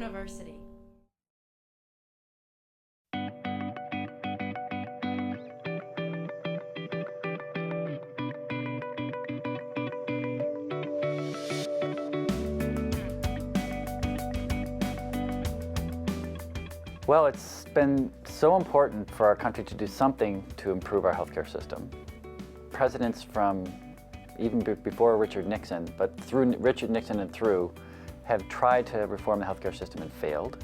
University. Well, it's been so important for our country to do something to improve our healthcare system. Presidents from even before Richard Nixon, but through Richard Nixon and through, have tried to reform the healthcare system and failed.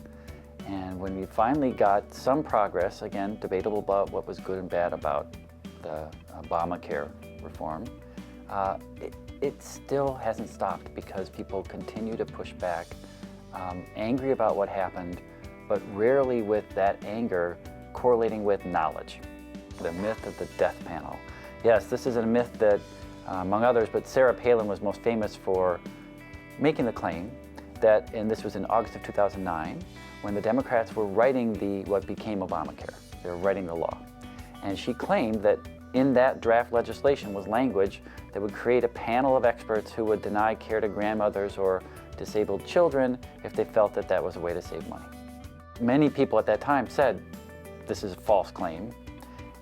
And when we finally got some progress, again, debatable about what was good and bad about the Obamacare reform, it still hasn't stopped because people continue to push back, angry about what happened, but rarely with that anger correlating with knowledge. The myth of the death panel. Yes, this is a myth that, among others, but Sarah Palin was most famous for making the claim that, and this was in August of 2009, when the Democrats were writing what became Obamacare. They were writing the law. And she claimed that in that draft legislation was language that would create a panel of experts who would deny care to grandmothers or disabled children if they felt that that was a way to save money. Many people at that time said this is a false claim,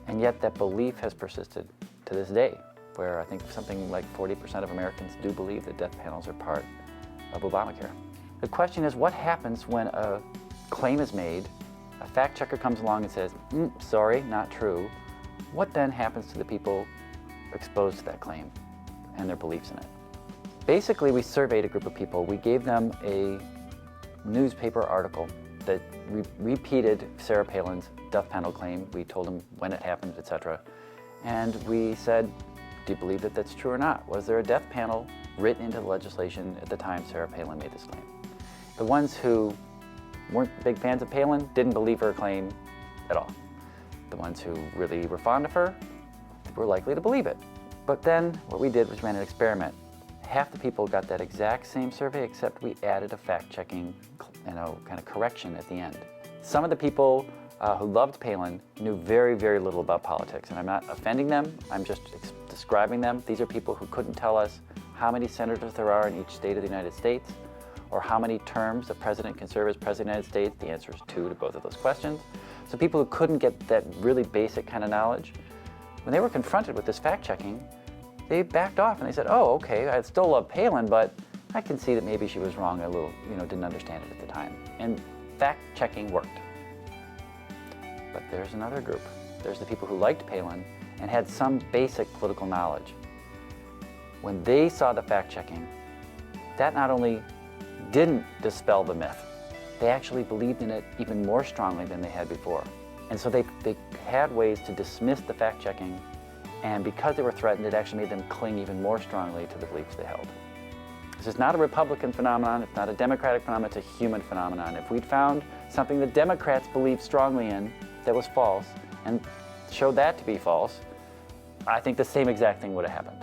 and yet that belief has persisted to this day, where I think something like 40% of Americans do believe that death panels are part of Obamacare. The question is, what happens when a claim is made, a fact checker comes along and says, sorry, not true. What then happens to the people exposed to that claim and their beliefs in it? Basically, we surveyed a group of people. We gave them a newspaper article that repeated Sarah Palin's death panel claim. We told them when it happened, etc. And we said, do you believe that that's true or not? Was there a death panel written into the legislation at the time Sarah Palin made this claim? The ones who weren't big fans of Palin didn't believe her claim at all. The ones who really were fond of her were likely to believe it. But then what we did was ran an experiment. Half the people got that exact same survey, except we added a fact-checking, kind of correction at the end. Some of the people who loved Palin knew very, very little about politics, and I'm not offending them, I'm just describing them. These are people who couldn't tell us how many senators there are in each state of the United States, or how many terms a president can serve as president of the United States. The answer is 2 to both of those questions. So people who couldn't get that really basic kind of knowledge, when they were confronted with this fact-checking, they backed off and they said, oh, okay, I still love Palin, but I can see that maybe she was wrong a little, didn't understand it at the time. And fact-checking worked. But there's another group. There's the people who liked Palin and had some basic political knowledge. When they saw the fact-checking, that not only didn't dispel the myth, they actually believed in it even more strongly than they had before. And so they had ways to dismiss the fact-checking, and because they were threatened, it actually made them cling even more strongly to the beliefs they held. This is not a Republican phenomenon, it's not a Democratic phenomenon, it's a human phenomenon. If we'd found something the Democrats believed strongly in that was false, and showed that to be false, I think the same exact thing would have happened.